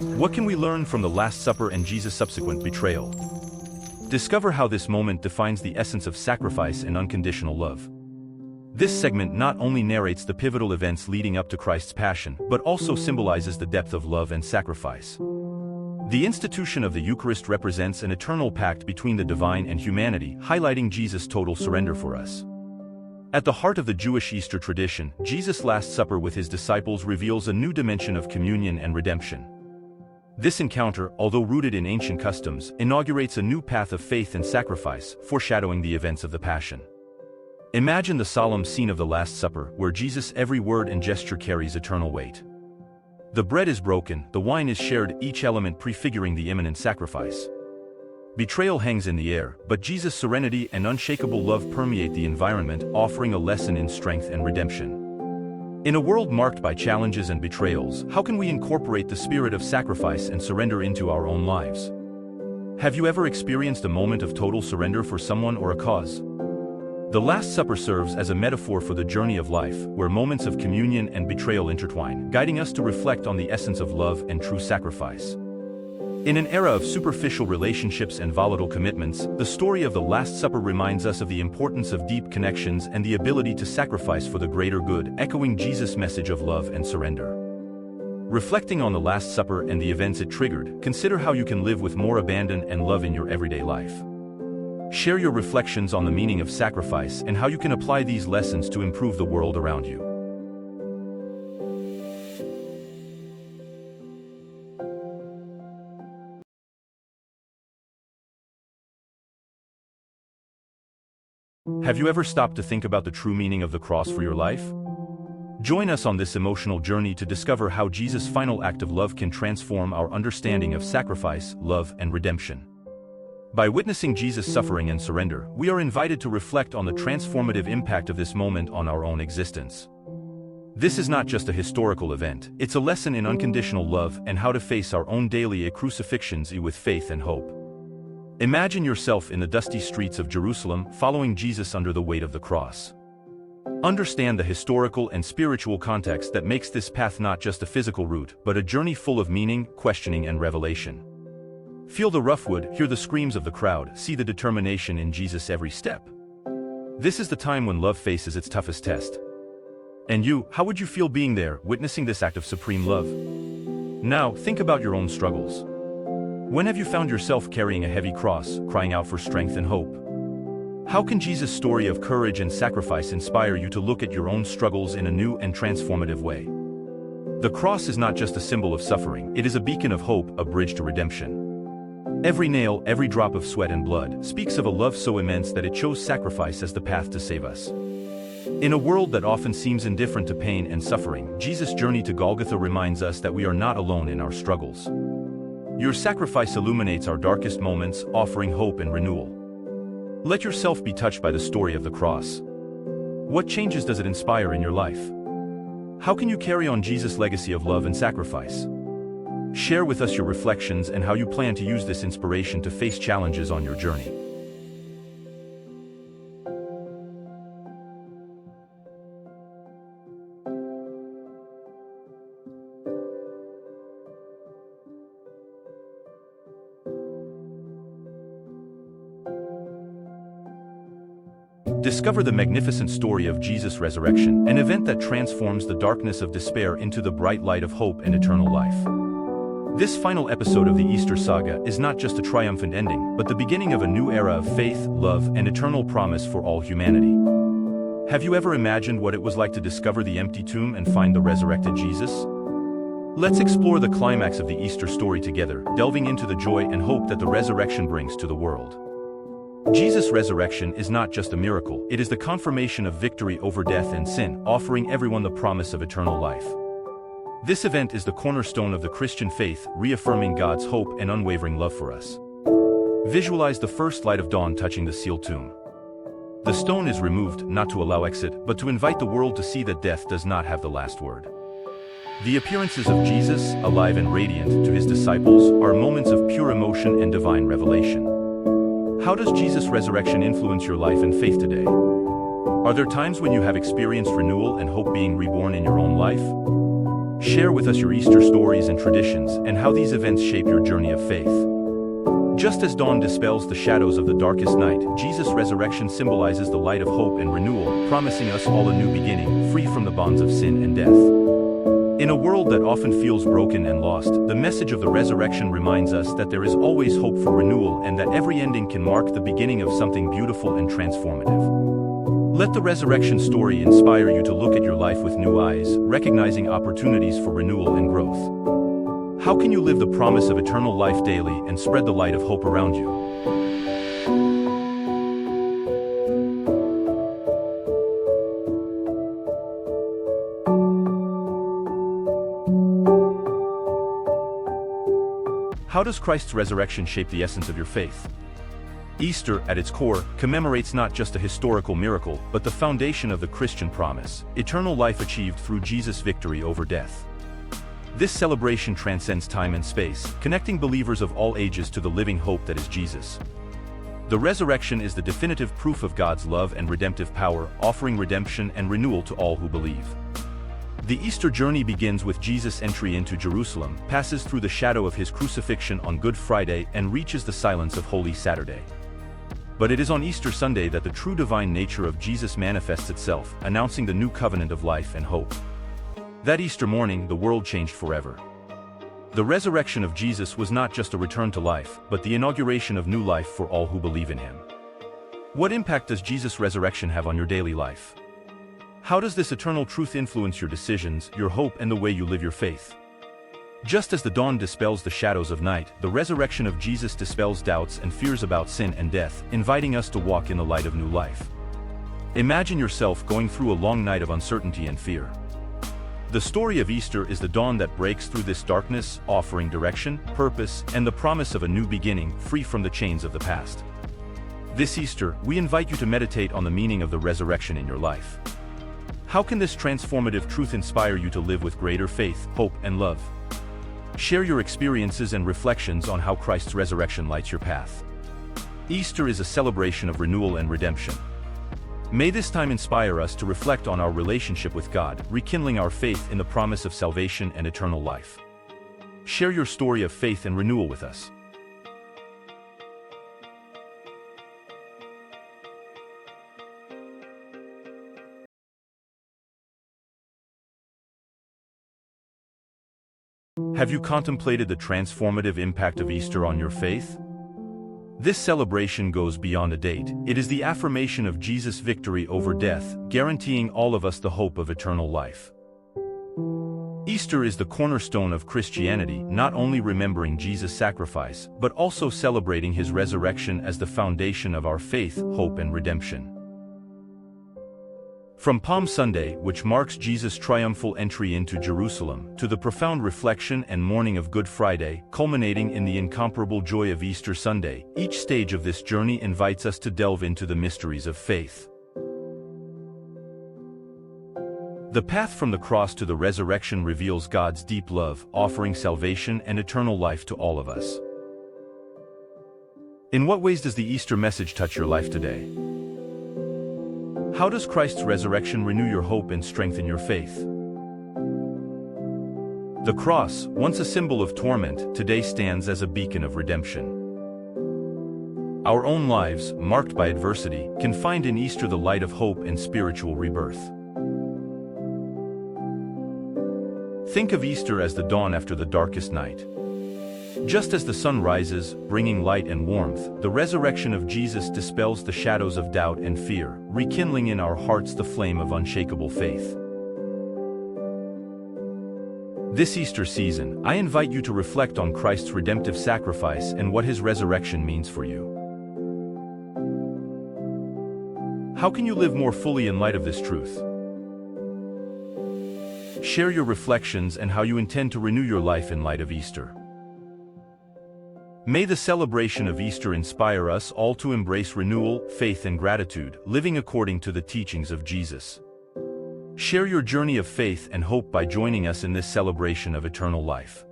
What can we learn from the Last Supper and Jesus' subsequent betrayal? Discover how this moment defines the essence of sacrifice and unconditional love. This segment not only narrates the pivotal events leading up to Christ's passion, but also symbolizes the depth of love and sacrifice. The institution of the Eucharist represents an eternal pact between the divine and humanity, highlighting Jesus' total surrender for us. At the heart of the Jewish Easter tradition, Jesus' Last Supper with his disciples reveals a new dimension of communion and redemption. This encounter, although rooted in ancient customs, inaugurates a new path of faith and sacrifice, foreshadowing the events of the Passion. Imagine the solemn scene of the Last Supper, where Jesus' every word and gesture carries eternal weight. The bread is broken, the wine is shared, each element prefiguring the imminent sacrifice. Betrayal hangs in the air, but Jesus' serenity and unshakable love permeate the environment, offering a lesson in strength and redemption. In a world marked by challenges and betrayals, how can we incorporate the spirit of sacrifice and surrender into our own lives? Have you ever experienced a moment of total surrender for someone or a cause? The Last Supper serves as a metaphor for the journey of life, where moments of communion and betrayal intertwine, guiding us to reflect on the essence of love and true sacrifice. In an era of superficial relationships and volatile commitments, the story of the Last Supper reminds us of the importance of deep connections and the ability to sacrifice for the greater good, echoing Jesus' message of love and surrender. Reflecting on the Last Supper and the events it triggered, consider how you can live with more abandon and love in your everyday life. Share your reflections on the meaning of sacrifice and how you can apply these lessons to improve the world around you. Have you ever stopped to think about the true meaning of the cross for your life? Join us on this emotional journey to discover how Jesus' final act of love can transform our understanding of sacrifice, love, and redemption. By witnessing Jesus' suffering and surrender, we are invited to reflect on the transformative impact of this moment on our own existence. This is not just a historical event, it's a lesson in unconditional love and how to face our own daily crucifixions with faith and hope. Imagine yourself in the dusty streets of Jerusalem, following Jesus under the weight of the cross. Understand the historical and spiritual context that makes this path not just a physical route, but a journey full of meaning, questioning, and revelation. Feel the rough wood, hear the screams of the crowd, see the determination in Jesus' every step. This is the time when love faces its toughest test. And you, how would you feel being there, witnessing this act of supreme love? Now, think about your own struggles. When have you found yourself carrying a heavy cross, crying out for strength and hope? How can Jesus' story of courage and sacrifice inspire you to look at your own struggles in a new and transformative way? The cross is not just a symbol of suffering, it is a beacon of hope, a bridge to redemption. Every nail, every drop of sweat and blood, speaks of a love so immense that it chose sacrifice as the path to save us. In a world that often seems indifferent to pain and suffering, Jesus' journey to Golgotha reminds us that we are not alone in our struggles. Your sacrifice illuminates our darkest moments, offering hope and renewal. Let yourself be touched by the story of the cross. What changes does it inspire in your life? How can you carry on Jesus' legacy of love and sacrifice? Share with us your reflections and how you plan to use this inspiration to face challenges on your journey. Discover the magnificent story of Jesus' resurrection, an event that transforms the darkness of despair into the bright light of hope and eternal life. This final episode of the Easter saga is not just a triumphant ending, but the beginning of a new era of faith, love, and eternal promise for all humanity. Have you ever imagined what it was like to discover the empty tomb and find the resurrected Jesus? Let's explore the climax of the Easter story together, delving into the joy and hope that the resurrection brings to the world. Jesus' resurrection is not just a miracle, it is the confirmation of victory over death and sin, offering everyone the promise of eternal life. This event is the cornerstone of the Christian faith, reaffirming God's hope and unwavering love for us. Visualize the first light of dawn touching the sealed tomb. The stone is removed, not to allow exit, but to invite the world to see that death does not have the last word. The appearances of Jesus, alive and radiant, to his disciples, are moments of pure emotion and divine revelation. How does Jesus' resurrection influence your life and faith today? Are there times when you have experienced renewal and hope being reborn in your own life? Share with us your Easter stories and traditions and how these events shape your journey of faith. Just as dawn dispels the shadows of the darkest night, Jesus' resurrection symbolizes the light of hope and renewal, promising us all a new beginning, free from the bonds of sin and death. In a world that often feels broken and lost, the message of the resurrection reminds us that there is always hope for renewal and that every ending can mark the beginning of something beautiful and transformative. Let the resurrection story inspire you to look at your life with new eyes, recognizing opportunities for renewal and growth. How can you live the promise of eternal life daily and spread the light of hope around you? How does Christ's resurrection shape the essence of your faith? Easter, at its core, commemorates not just a historical miracle, but the foundation of the Christian promise, eternal life achieved through Jesus' victory over death. This celebration transcends time and space, connecting believers of all ages to the living hope that is Jesus. The resurrection is the definitive proof of God's love and redemptive power, offering redemption and renewal to all who believe. The Easter journey begins with Jesus' entry into Jerusalem, passes through the shadow of his crucifixion on Good Friday, and reaches the silence of Holy Saturday. But it is on Easter Sunday that the true divine nature of Jesus manifests itself, announcing the new covenant of life and hope. That Easter morning, the world changed forever. The resurrection of Jesus was not just a return to life, but the inauguration of new life for all who believe in him. What impact does Jesus' resurrection have on your daily life? How does this eternal truth influence your decisions, your hope, and the way you live your faith? Just as the dawn dispels the shadows of night, the resurrection of Jesus dispels doubts and fears about sin and death, inviting us to walk in the light of new life. Imagine yourself going through a long night of uncertainty and fear. The story of Easter is the dawn that breaks through this darkness, offering direction, purpose, and the promise of a new beginning, free from the chains of the past. This Easter, we invite you to meditate on the meaning of the resurrection in your life. How can this transformative truth inspire you to live with greater faith, hope, and love? Share your experiences and reflections on how Christ's resurrection lights your path. Easter is a celebration of renewal and redemption. May this time inspire us to reflect on our relationship with God, rekindling our faith in the promise of salvation and eternal life. Share your story of faith and renewal with us. Have you contemplated the transformative impact of Easter on your faith? This celebration goes beyond a date. It is the affirmation of Jesus' victory over death, guaranteeing all of us the hope of eternal life. Easter is the cornerstone of Christianity, not only remembering Jesus' sacrifice, but also celebrating his resurrection as the foundation of our faith, hope, and redemption. From Palm Sunday, which marks Jesus' triumphal entry into Jerusalem, to the profound reflection and mourning of Good Friday, culminating in the incomparable joy of Easter Sunday, each stage of this journey invites us to delve into the mysteries of faith. The path from the cross to the resurrection reveals God's deep love, offering salvation and eternal life to all of us. In what ways does the Easter message touch your life today? How does Christ's resurrection renew your hope and strengthen your faith? The cross, once a symbol of torment, today stands as a beacon of redemption. Our own lives, marked by adversity, can find in Easter the light of hope and spiritual rebirth. Think of Easter as the dawn after the darkest night. Just as the sun rises, bringing light and warmth, the resurrection of Jesus dispels the shadows of doubt and fear, rekindling in our hearts the flame of unshakable faith. This Easter season, I invite you to reflect on Christ's redemptive sacrifice and what his resurrection means for you. How can you live more fully in light of this truth? Share your reflections and how you intend to renew your life in light of Easter. May the celebration of Easter inspire us all to embrace renewal, faith, and gratitude, living according to the teachings of Jesus. Share your journey of faith and hope by joining us in this celebration of eternal life.